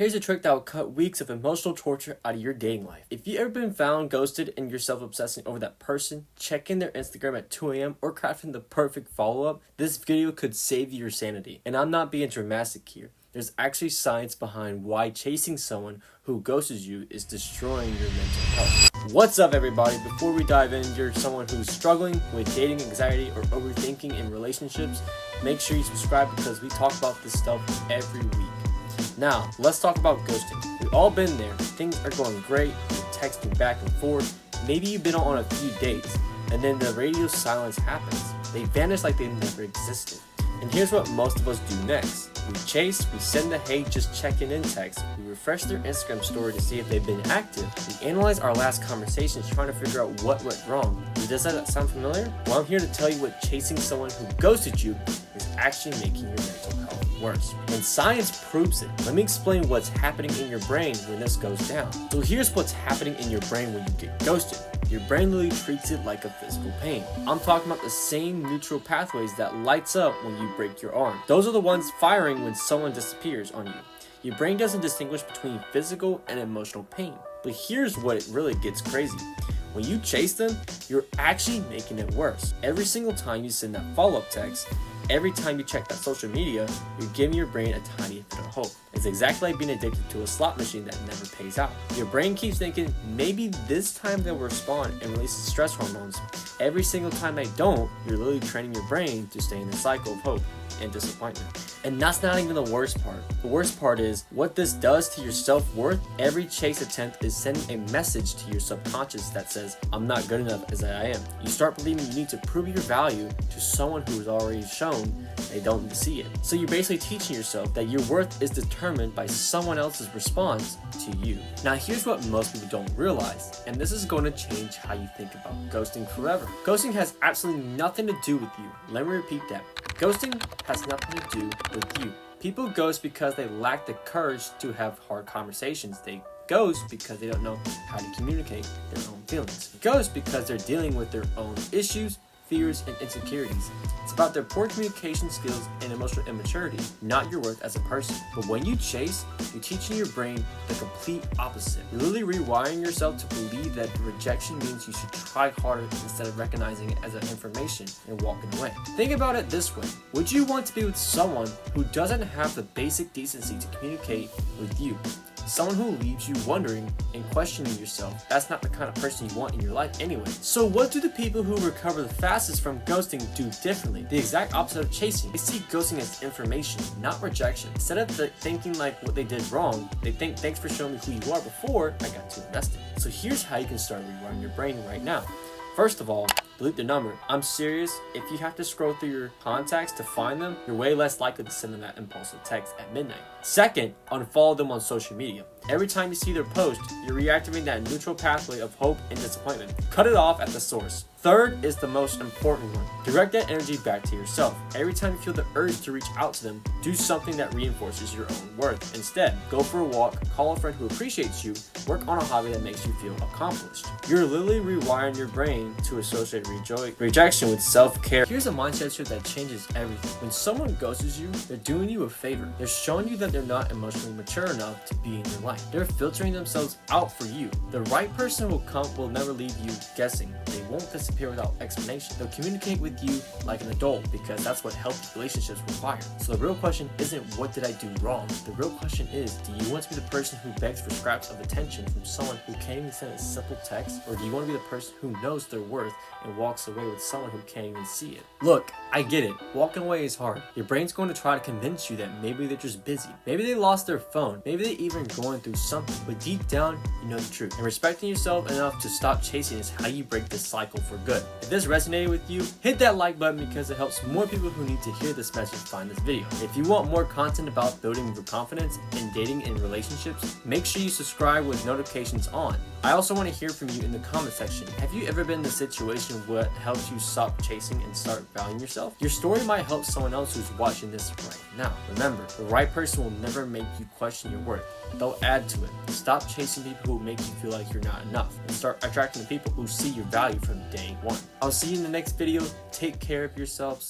Here's a trick that will cut weeks of emotional torture out of your dating life. If you've ever been found ghosted and you're self-obsessing over that person, checking their Instagram at 2 a.m. or crafting the perfect follow-up, this video could save you your sanity. And I'm not being dramatic here. There's actually science behind why chasing someone who ghosts you is destroying your mental health. What's up, everybody? Before we dive in, you're someone who's struggling with dating anxiety or overthinking in relationships, make sure you subscribe because we talk about this stuff every week. Now, let's talk about ghosting. We've all been there. Things are going great. You're texting back and forth. Maybe you've been on a few dates, and then the radio silence happens. They vanish like they never existed. And here's what most of us do next. We chase, we send a hey, just checking in text. We refresh their Instagram story to see if they've been active. We analyze our last conversations trying to figure out what went wrong. Does that sound familiar? Well, I'm here to tell you what chasing someone who ghosted you is actually making your mental health worse. And science proves it. Let me explain what's happening in your brain when this goes down. So here's what's happening in your brain when you get ghosted. Your brain literally treats it like a physical pain. I'm talking about the same neutral pathways that lights up when you break your arm. Those are the ones firing when someone disappears on you. Your brain doesn't distinguish between physical and emotional pain. But here's what it really gets crazy. When you chase them, you're actually making it worse. Every single time you send that follow-up text, every time you check that social media, you're giving your brain a tiny bit of hope. It's exactly like being addicted to a slot machine that never pays out. Your brain keeps thinking, maybe this time they'll respond and release the stress hormones. Every single time they don't, you're literally training your brain to stay in the cycle of hope and disappointment. And that's not even the worst part. The worst part is what this does to your self-worth. Every chase attempt is sending a message to your subconscious that says, I'm not good enough as I am. You start believing you need to prove your value to someone who has already shown they don't see it. So you're basically teaching yourself that your worth is determined by someone else's response to you. Now here's what most people don't realize, and this is going to change how you think about ghosting forever. Ghosting has absolutely nothing to do with you. Let me repeat that. Ghosting has nothing to do with you. People ghost because they lack the courage to have hard conversations. They ghost because they don't know how to communicate their own feelings. Ghost because they're dealing with their own issues, fears, and insecurities. It's about their poor communication skills and emotional immaturity, not your worth as a person. But when you chase, you're teaching your brain the complete opposite. You're literally rewiring yourself to believe that rejection means you should try harder instead of recognizing it as an information and walking away. Think about it this way. Would you want to be with someone who doesn't have the basic decency to communicate with you? Someone who leaves you wondering and questioning yourself. That's not the kind of person you want in your life anyway. So what do the people who recover the fastest from ghosting do differently? The exact opposite of chasing. They see ghosting as information, not rejection. Instead of thinking like what they did wrong, they think, thanks for showing me who you are before I got too invested. So here's how you can start rewiring your brain right now. First of all, delete the number. I'm serious, if you have to scroll through your contacts to find them, you're way less likely to send them that impulsive text at midnight. Second, unfollow them on social media. Every time you see their post, you're reactivating that neutral pathway of hope and disappointment. Cut it off at the source. Third is the most important one. Direct that energy back to yourself. Every time you feel the urge to reach out to them, do something that reinforces your own worth. Instead, go for a walk, call a friend who appreciates you, work on a hobby that makes you feel accomplished. You're literally rewiring your brain to associate rejection with self-care. Here's a mindset shift that changes everything. When someone ghosts you, they're doing you a favor. They're showing you that they're not emotionally mature enough to be in your life. They're filtering themselves out for you. The right person will never leave you guessing. They won't disappear without explanation. They'll communicate with you like an adult because that's what healthy relationships require. So the real question isn't what did I do wrong? The real question is, do you want to be the person who begs for scraps of attention from someone who can't even send a simple text? Or do you want to be the person who knows their worth and walks away with someone who can't even see it? Look, I get it. Walking away is hard. Your brain's going to try to convince you that maybe they're just busy. Maybe they lost their phone. Maybe they're even going through something. But deep down, you know the truth. And respecting yourself enough to stop chasing is how you break this cycle for good. If this resonated with you, hit that like button because it helps more people who need to hear this message find this video. If you want more content about building your confidence in dating and relationships, make sure you subscribe with notifications on. I also want to hear from you in the comment section. Have you ever been in a situation where it helped you stop chasing and start valuing yourself? Your story might help someone else who's watching this right now. Remember, the right person will never make you question your worth. They'll add to it. Stop chasing people who make you feel like you're not enough and start attracting the people who see your value from day one. I'll see you in the next video. Take care of yourselves.